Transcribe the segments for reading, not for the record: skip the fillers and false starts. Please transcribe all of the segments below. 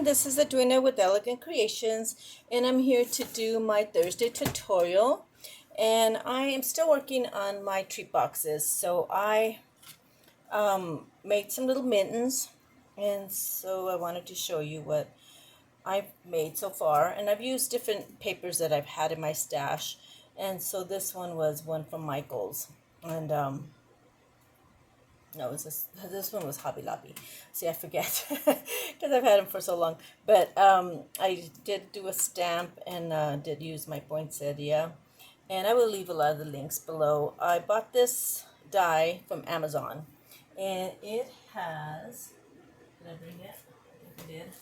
everyone, this is Edwina with Elegant Creations, and I'm here to do my Thursday tutorial. And I am still working on my treat boxes. So I made some little mittens, and so I wanted to show you what I've made so far. And I've used different papers that I've had in my stash, and so this one was one from Michael's, and no, this one was Hobby Lobby. See, I forget because I've had them for so long. But I did do a stamp and did use my poinsettia. And I will leave a lot of the links below. I bought this die from Amazon. And it has... Did I bring it? I think I did.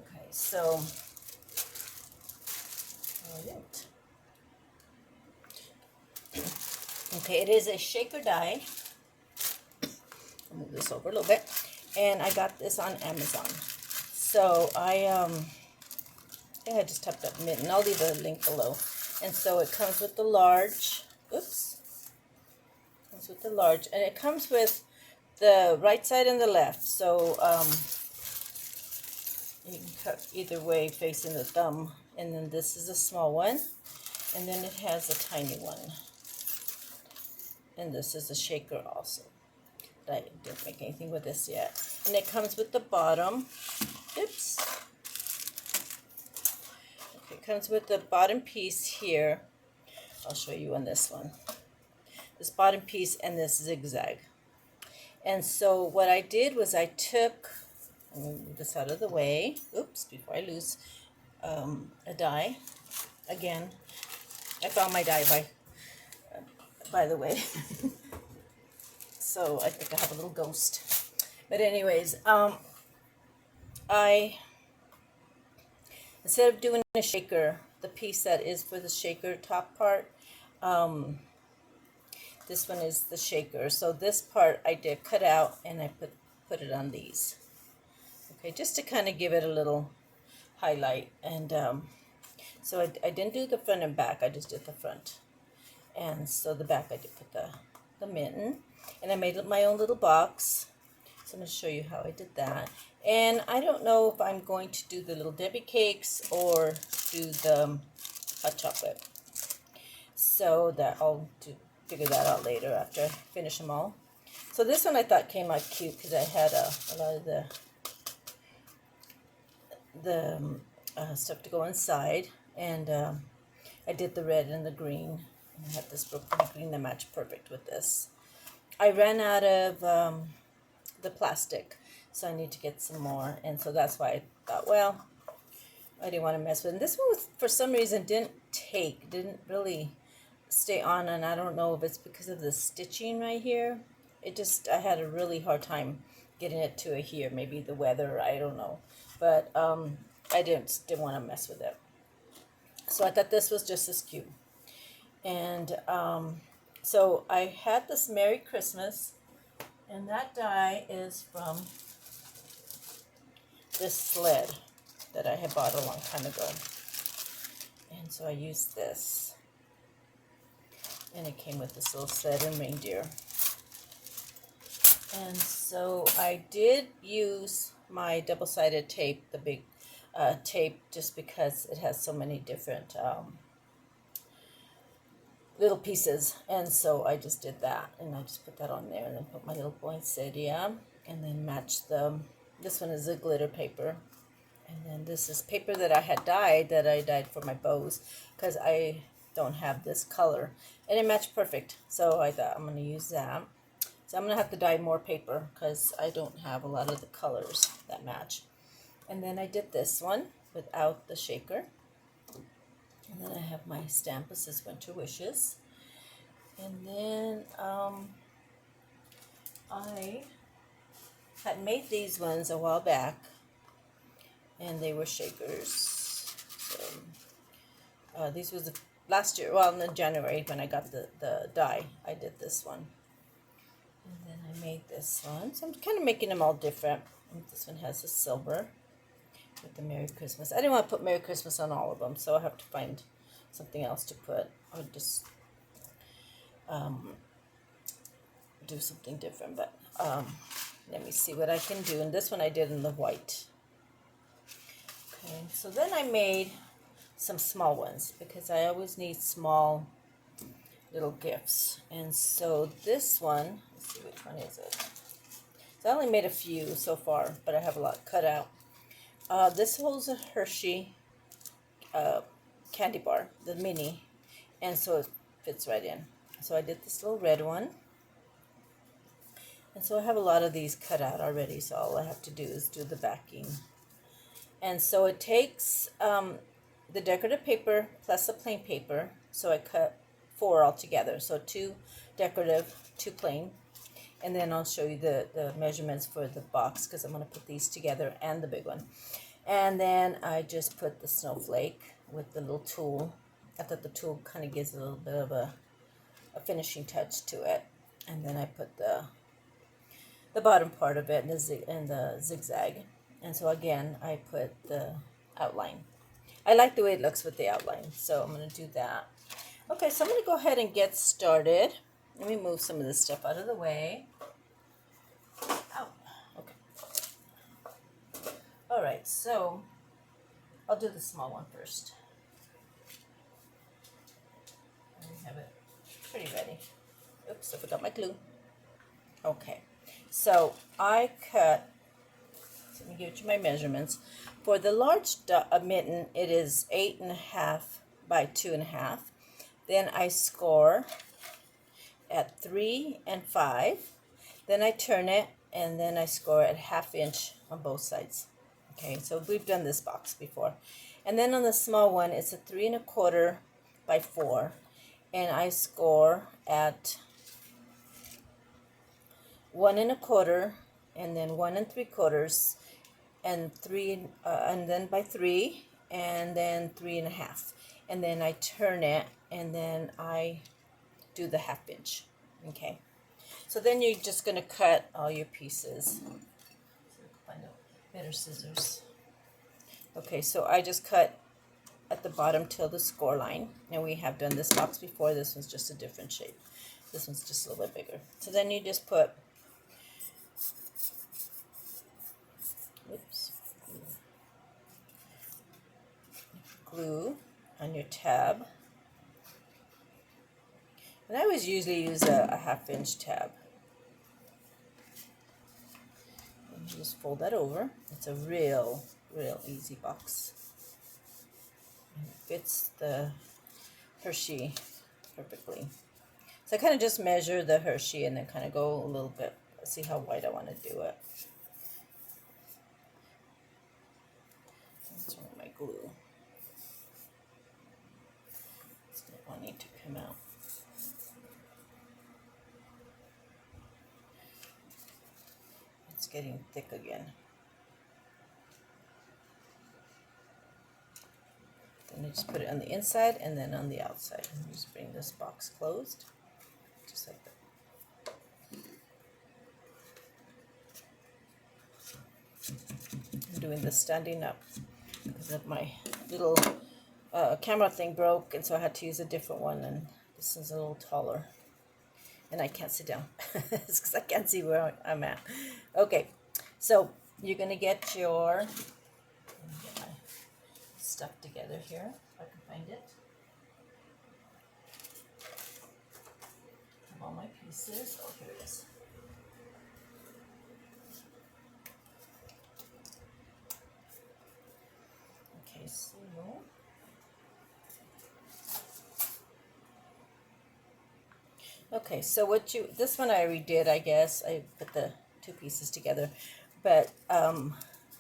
Okay, so... I didn't. Okay, it is a shaker die. Move this over a little bit, and I got this on Amazon. So I think I just tapped up mitten. I'll leave a link below. And so it comes with the large. Oops. Comes with the large, and it comes with the right side and the left. So you can cut either way facing the thumb. And then this is a small one, and then it has a tiny one. And this is a shaker also. I didn't make anything with this yet. And it comes with the bottom. Oops. Okay, it comes with the bottom piece here. I'll show you on this one. This bottom piece and this zigzag. And so what I did was I took, let me move this out of the way. Oops, before I lose a die. Again, I found my die by the way. So I think I have a little ghost. But anyways, instead of doing a shaker, the piece that is for the shaker top part, this one is the shaker. So this part I did cut out and I put it on these. Okay, just to kind of give it a little highlight. And so I didn't do the front and back, I just did the front. And so the back I did put the mitten. And I made my own little box. So I'm going to show you how I did that. And I don't know if I'm going to do the little Debbie cakes or do the hot chocolate. So that I'll figure that out later after I finish them all. So this one I thought came out cute because I had a lot of the stuff to go inside. And I did the red and the green. And I had this pretty green that matched perfect with this. I ran out of the plastic, so I need to get some more, and so that's why I thought, well, I didn't want to mess with it. And this one, was, for some reason, didn't really stay on, and I don't know if it's because of the stitching right here. I had a really hard time getting it to adhere, maybe the weather, I don't know, but I didn't want to mess with it. So I thought this was just as cute, and so I had this Merry Christmas, and that die is from this sled that I had bought a long time ago. And so I used this. And it came with this little sled and reindeer. And so I did use my double-sided tape, the big tape, just because it has so many different little pieces, and so I just did that, and I just put that on there, and then put my little poinsettia, and then match this one is a glitter paper, and then this is paper that I had dyed, for my bows, because I don't have this color, and it matched perfect, so I thought I'm going to use that. So I'm going to have to dye more paper, because I don't have a lot of the colors that match. And then I did this one without the shaker. And then I have my stamp that says Winter Wishes. And then I had made these ones a while back, and they were shakers. So these was last year, well, in January when I got the die, I did this one. And then I made this one. So I'm kind of making them all different. And this one has a silver with the Merry Christmas. I didn't want to put Merry Christmas on all of them, so I have to find something else to put, or just do something different. But let me see what I can do. And this one I did in the white. Okay, so then I made some small ones because I always need small little gifts. And so this one, let's see, which one is it? So I only made a few so far, but I have a lot cut out. This holds a Hershey candy bar, the mini, and so it fits right in. So I did this little red one. And so I have a lot of these cut out already, so all I have to do is do the backing. And so it takes the decorative paper plus the plain paper. So I cut 4 altogether. So 2 decorative, 2 plain. And then I'll show you the measurements for the box because I'm going to put these together and the big one. And then I just put the snowflake with the little tool. I thought the tool kind of gives a little bit of a finishing touch to it. And then I put the bottom part of it and the zigzag. And so again, I put the outline. I like the way it looks with the outline, so I'm going to do that. Okay, so I'm going to go ahead and get started. Let me move some of this stuff out of the way. Ow. Okay. All right, so I'll do the small one first. I have it pretty ready. Oops, I forgot my glue. Okay, so I cut, let me give you my measurements. For the large mitten, it is 8.5 by 2.5. Then I score at 3 and 5. Then I turn it, and then I score at 1/2 inch on both sides. Okay, so we've done this box before. And then on the small one, it's a 3 1/4 by 4. And I score at 1 1/4, and then 1 3/4, and 3, and then by 3, and then 3 1/2. And then I turn it, and then I do the 1/2 inch. Okay, so then you're just going to cut all your pieces. Find out better scissors. Okay, so I just cut at the bottom till the score line, and we have done this box before. This one's just a different shape. This one's just a little bit bigger. So then you just put, oops, glue on your tab. And I always usually use a 1/2 inch tab. And you just fold that over. It's a real easy box. And it fits the Hershey perfectly. So I kind of just measure the Hershey and then kind of go a little bit, see how wide I want to do it. That's my glue. It's not wanting to come out. It's getting thick again. Then you just put it on the inside and then on the outside. And just bring this box closed, just like that. I'm doing this standing up because of my little camera thing broke, and so I had to use a different one, and this is a little taller. And I can't sit down. It's because I can't see where I'm at. Okay, so you're going to get your, let me get my stuff together here, if I can find it. Have all my pieces. Oh, here it is. Okay, so okay, so this one I redid, I guess. I put the 2 pieces together. But,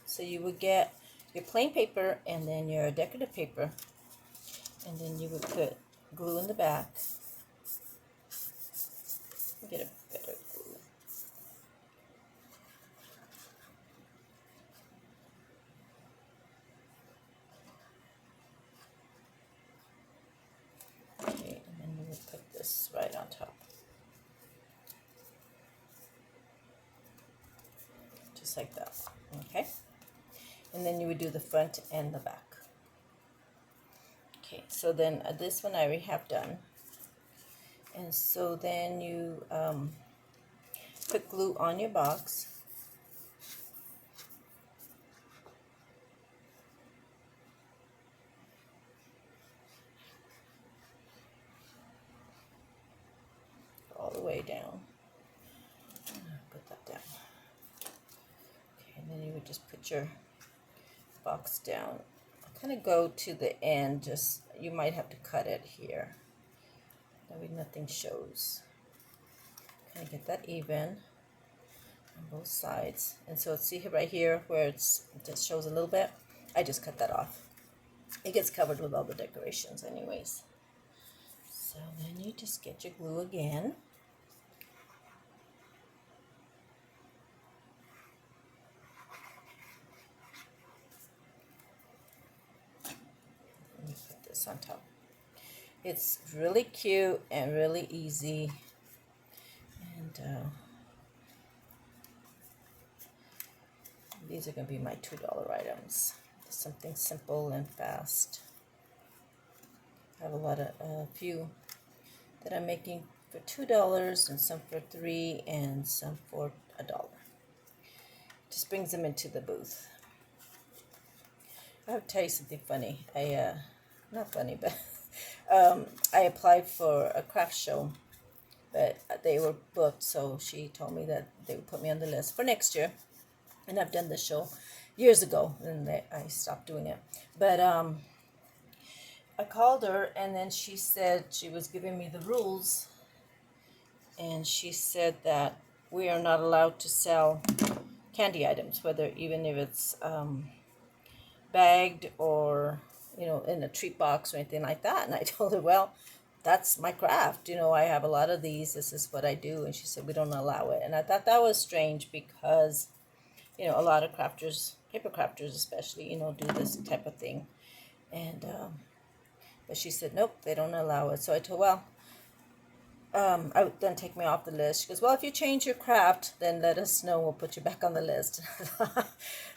so you would get your plain paper and then your decorative paper. And then you would put glue in the back. Get a better glue. Okay, and then you would put this right on top. Just like that, okay? And then you would do the front and the back. Okay, so then this one I already have done. And so then you put glue on your box. way down. Put that down. Okay, and then you would just put your box down. Kind of go to the end, just you might have to cut it here. That way nothing shows. Kind of get that even on both sides. And so see right here where it just shows a little bit, I just cut that off. It gets covered with all the decorations anyways. So then you just get your glue again. Let me put this on top. It's really cute and really easy. And these are going to be my $2 items. Just something simple and fast. I have a few that I'm making for $2 and some for $3 and some for $1. Just brings them into the booth. I'll tell you something funny. Not funny, but I applied for a craft show, but they were booked, so she told me that they would put me on the list for next year. And I've done this show years ago, and I stopped doing it. But I called her, and then she said she was giving me the rules, and she said that we are not allowed to sell candy items, even if it's bagged or in a treat box or anything like that. And I told her, well, that's my craft. I have a lot of these. This is what I do. And she said we don't allow it. And I thought that was strange because a lot of crafters, paper crafters especially, do this type of thing. And but she said nope, they don't allow it. So I told, well, I would then take me off the list. She goes, well, if you change your craft, then let us know. We'll put you back on the list.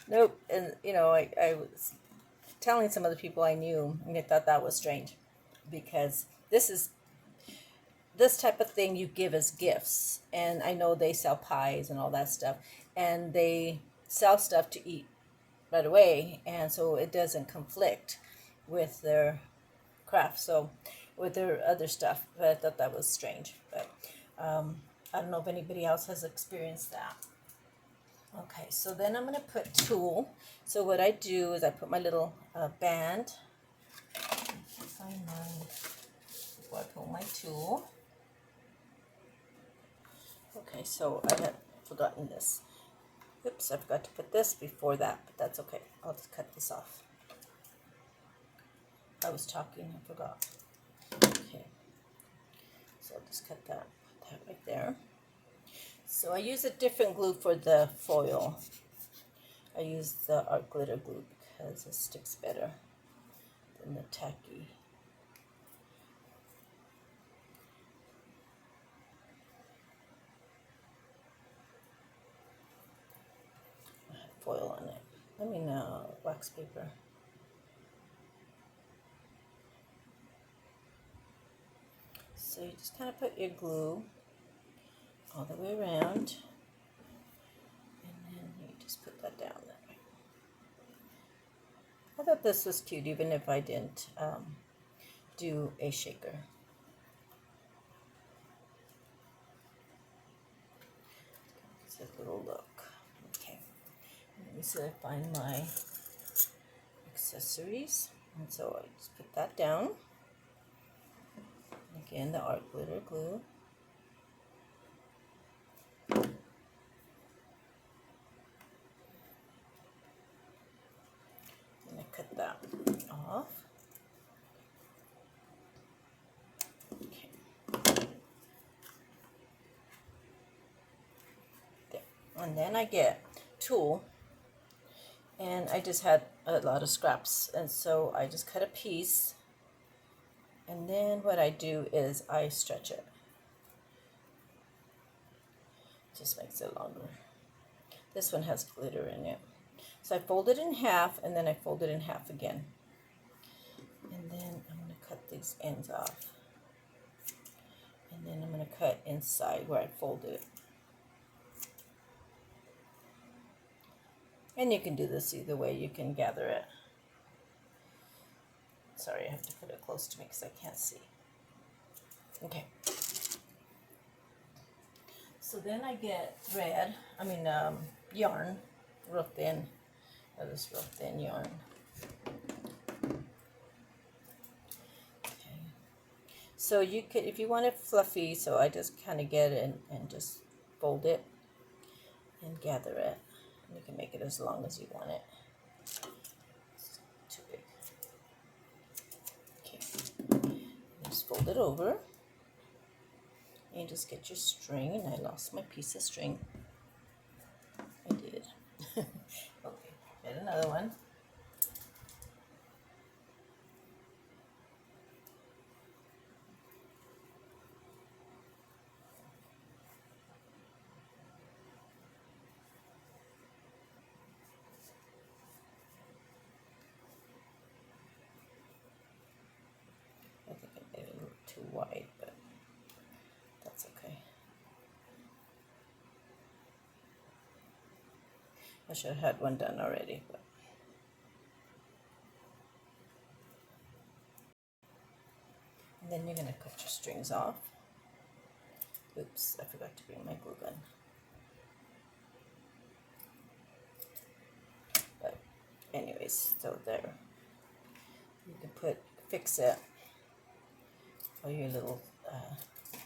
Nope. And I was telling some of the people I knew, and they thought that was strange, because this type of thing you give as gifts. And I know they sell pies and all that stuff, and they sell stuff to eat right away, and so it doesn't conflict with their craft, so with their other stuff. But I thought that was strange. But I don't know if anybody else has experienced that. Okay, so then I'm going to put tulle. So what I do is I put my little band. Find mine before I put my tulle. Okay, so I had forgotten this. Oops, I forgot to put this before that, but that's okay. I'll just cut this off. I was talking and forgot. Okay, so I'll just cut that right there. So I use a different glue for the foil. I use the art glitter glue because it sticks better than the tacky. I have foil on it. Wax paper. So you just kind of put your glue all the way around, and then you just put that down that way. I thought this was cute, even if I didn't do a shaker. It's a little look. Okay, let me see if I find my accessories, and so I just put that down. Again, the art glitter glue. And I cut that off. Okay. There. And then I get tulle, and I just had a lot of scraps, and so I just cut a piece. And then what I do is I stretch it. Just makes it longer. This one has glitter in it. So I fold it in half, and then I fold it in half again. And then I'm going to cut these ends off. And then I'm going to cut inside where I folded it. And you can do this either way. You can gather it. Sorry, I have to put it close to me because I can't see. Okay. So then I get thread, yarn, real thin. This real thin yarn. Okay. So you could, if you want it fluffy, so I just kind of get it and just fold it and gather it. You can make it as long as you want it. It's too big. Okay. Just fold it over. And just get your string. And I lost my piece of string. I did. Okay, get another one. I think I made it a little too wide, but that's okay. I should have had one done already, but and then you're going to cut your strings off. Oops, I forgot to bring my glue gun. But anyways, so there. You can fix it for your little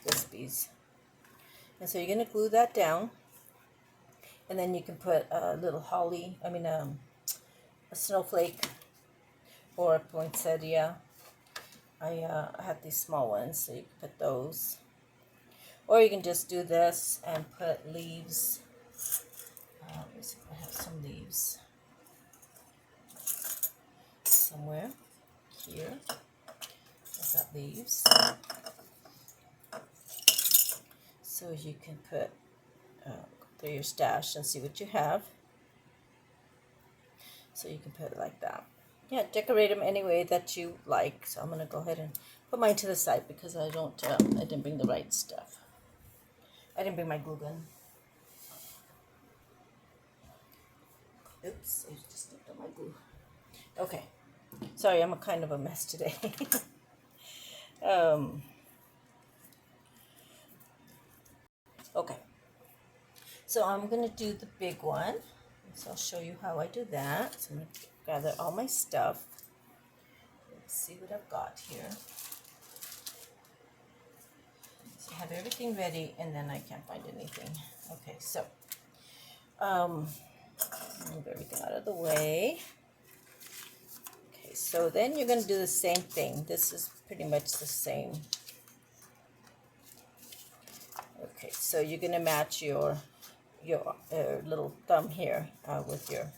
wispies. And so you're going to glue that down. And then you can put a little a snowflake or a poinsettia. I have these small ones, so you can put those. Or you can just do this and put leaves. Let me see if I have some leaves somewhere. Here, I've got leaves. So you can put through your stash and see what you have. So you can put it like that. Yeah, decorate them any way that you like. So I'm going to go ahead and put mine to the side because I didn't bring the right stuff. I didn't bring my glue gun. Oops, I just stepped on my glue. Okay, sorry, I'm kind of a mess today. Okay, so I'm going to do the big one. So I'll show you how I do that. So I'm going to gather all my stuff. Let's see what I've got here. So I have everything ready, and then I can't find anything. Okay, so move everything out of the way. Okay, so then you're going to do the same thing. This is pretty much the same. Okay, so you're going to match your little thumb here with your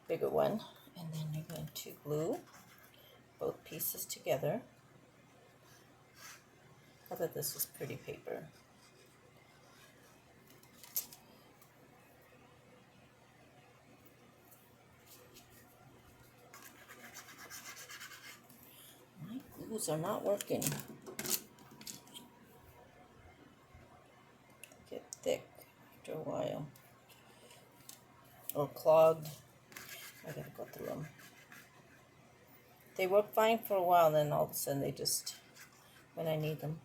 bigger one, and then you're going to glue both pieces together. I thought this was pretty paper. My glues are not working. Get thick after a while, or clogged. I gotta go through them. They work fine for a while, then all of a sudden they just, when I need them.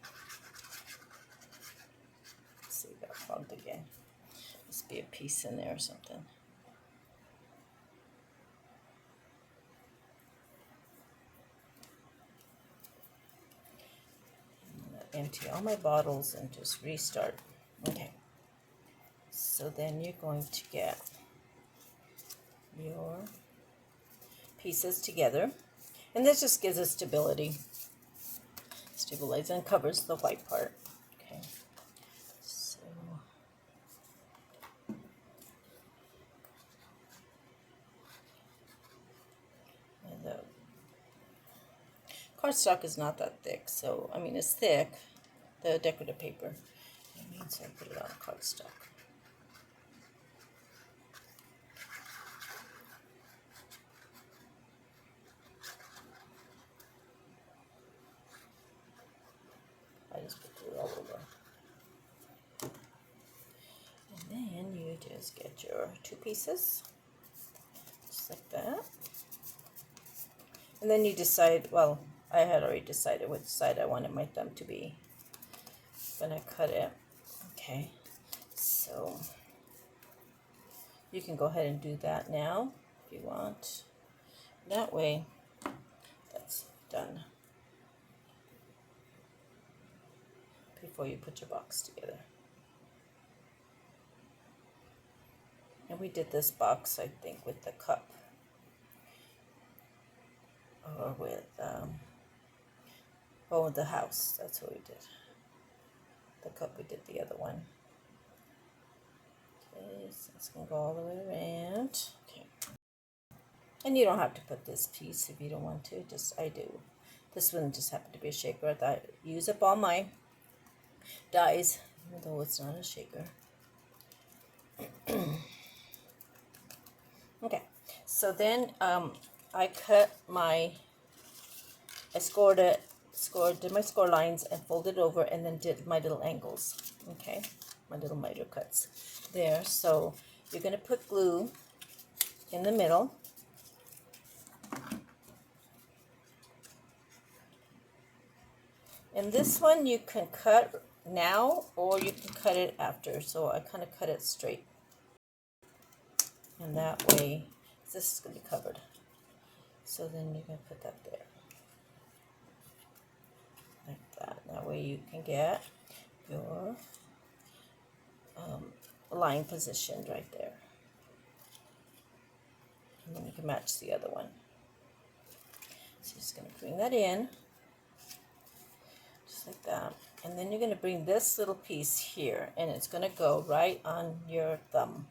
Let's see, they're clogged again. Must be a piece in there or something. I'm gonna empty all my bottles and just restart. Okay. So then you're going to get your pieces together. And this just gives it stability. Stabilizes and covers the white part. Okay. So and the cardstock is not that thick, so I mean it's thick, the decorative paper. That means I put it on cardstock. I just put it all over. And then you just get your two pieces, just like that. And then you decide, well, I had already decided which side I wanted my thumb to be when I cut it. Okay, So you can go ahead and do that now if you want. That way, that's done before you put your box together. And we did this box, I think, with the cup, or with the house. That's what we did. The cup, we did the other one. Okay, so it's gonna go all the way around. Okay, and you don't have to put this piece if you don't want to. Just I do. This one just happened to be a shaker. I thought I'd use up all my dies, even though it's not a shaker. Okay, so then I did my score lines and folded over, and then did my little angles. Okay, my little miter cuts there. So you're gonna put glue in the middle. And this one you can cut now or you can cut it after. So I kind of cut it straight. And that way, this is going to be covered. So then you're going to put that there. Like that. That way you can get your line positioned right there. And then you can match the other one. So you're just going to bring that in. Just like that. And then you're going to bring this little piece here. And it's going to go right on your thumb.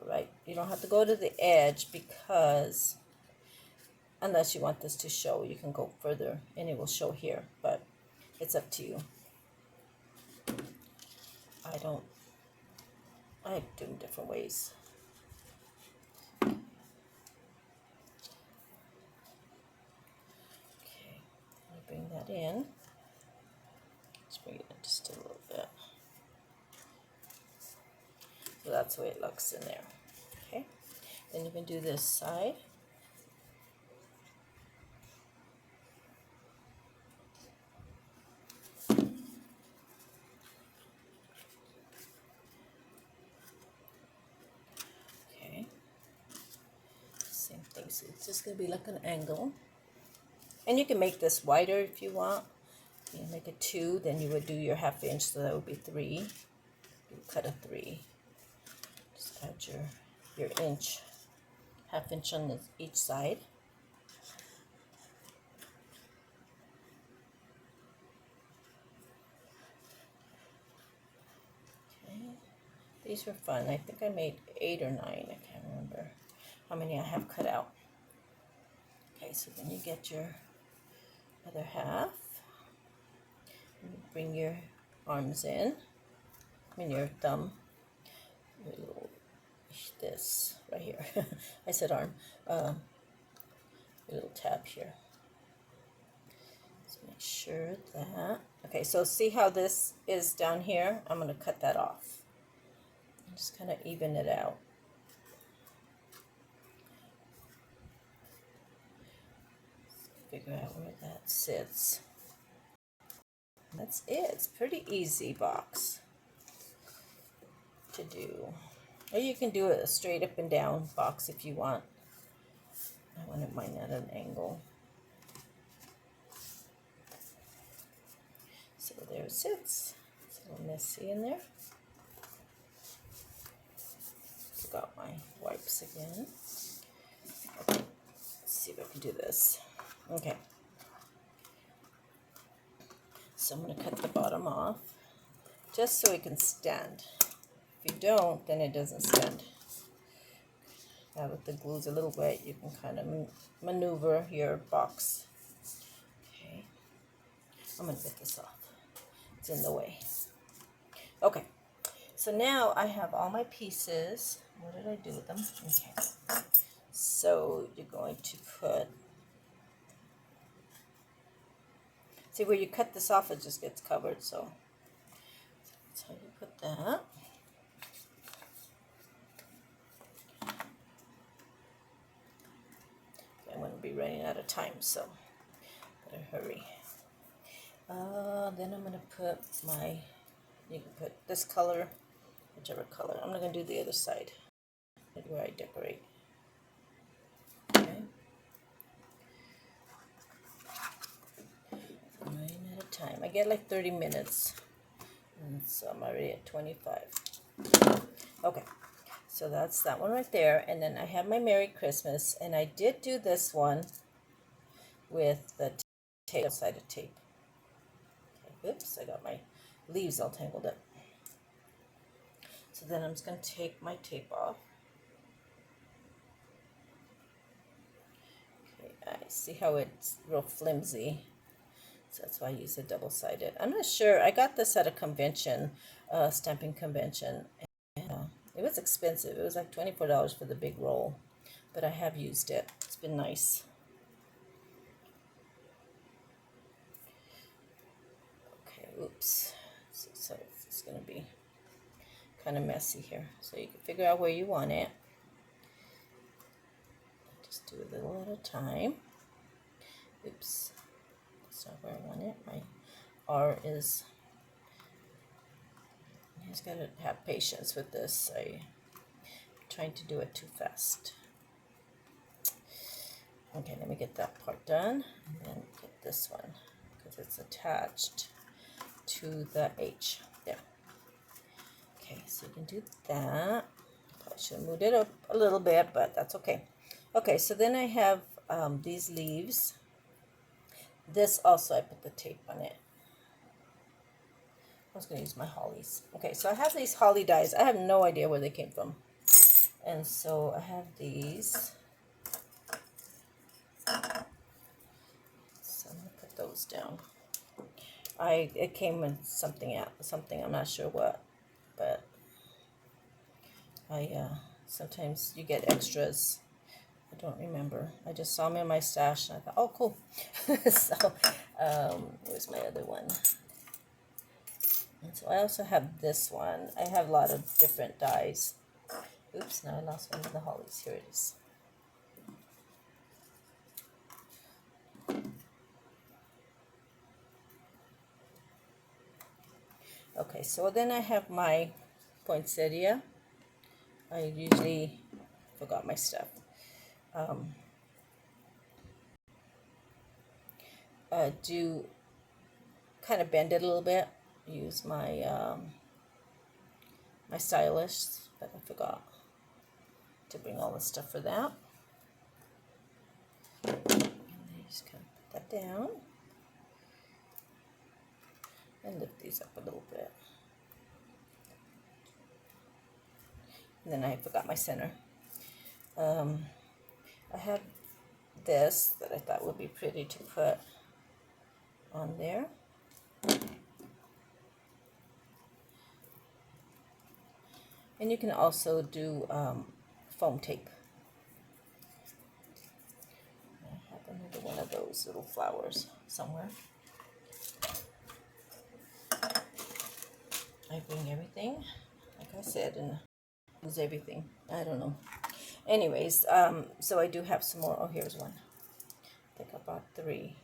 Right, you don't have to go to the edge, because unless you want this to show, you can go further and it will show here, but it's up to you. I do them different ways. Okay, I'll bring that in. Just bring it in just a little bit. So that's the way it looks in there. Okay, then you can do this side. Okay, same thing. So it's just going to be like an angle. And you can make this wider if you want. You make it 2, then you would do your 1/2 inch, so that would be 3. You cut a 3. Just add your inch, 1/2 inch on each side. Okay. These were fun. I think I made 8 or 9. I can't remember how many I have cut out. Okay, so then you get your other half. And you bring your arms in. Your thumb. Your little, this right here. I said arm. Your little tab here. So make sure that. Okay, so see how this is down here? I'm going to cut that off. Just kind of even it out. Figure out where that sits. That's it. It's pretty easy box to do. Or you can do a straight up and down box if you want. I wanted mine at an angle. So there it sits. It's a little messy in there. Forgot my wipes again. Okay, let's see if I can do this. Okay. So I'm going to cut the bottom off just so it can stand. If you don't, then it doesn't stand. Now with the glue's a little wet, you can kind of maneuver your box. Okay. I'm going to get this off. It's in the way. Okay. So now I have all my pieces. What did I do with them? Okay. So you're going to put, see where you cut this off, it just gets covered. So that's how you put that. I'm going to be running out of time, so better hurry. Then I'm going to put my, you can put this color whichever color. I'm not going to do the other side where I decorate. Okay. One at a time. I get like 30 minutes. And so I'm already at 25. Okay. So that's that one right there. And then I have my Merry Christmas. And I did do this one with the tape, sided tape. Okay, oops, I got my leaves all tangled up. So then I'm just going to take my tape off. Okay, I see how it's real flimsy. So that's why I use a double-sided. I'm not sure. I got this at a convention, stamping convention. And, it was expensive. It was like $24 for the big roll. But I have used it. It's been nice. Okay, oops. So it's going to be kind of messy here. So you can figure out where you want it. Just do a little at a time. Oops. That's not where I want it. My R is... You just got to have patience with this. I'm trying to do it too fast. Okay, let me get that part done. And then get this one because it's attached to the H. There. Okay, so you can do that. I should have moved it up a little bit, but that's okay. Okay, so then I have these leaves. This also, I put the tape on it. I was going to use my hollies. Okay, so I have these holly dies. I have no idea where they came from. And so I have these. So I'm going to put those down. It came with something I'm not sure what, but sometimes you get extras. I don't remember. I just saw them in my stash and I thought, oh, cool. So, where's my other one? And so I also have this one. I have a lot of different dies. Oops, now I lost one of the hollies. Here it is. Okay, so then I have my poinsettia. I usually forgot my stuff. Do kind of bend it a little bit. Use my my stylus, but I forgot to bring all the stuff for that. And then just kind of put that down and lift these up a little bit. And then I forgot my center. I have this that I thought would be pretty to put on there. And you can also do foam tape. I have another one of those little flowers somewhere. I bring everything, like I said, and lose everything. I don't know. Anyways, so I do have some more. Oh, here's one. I think I bought 3.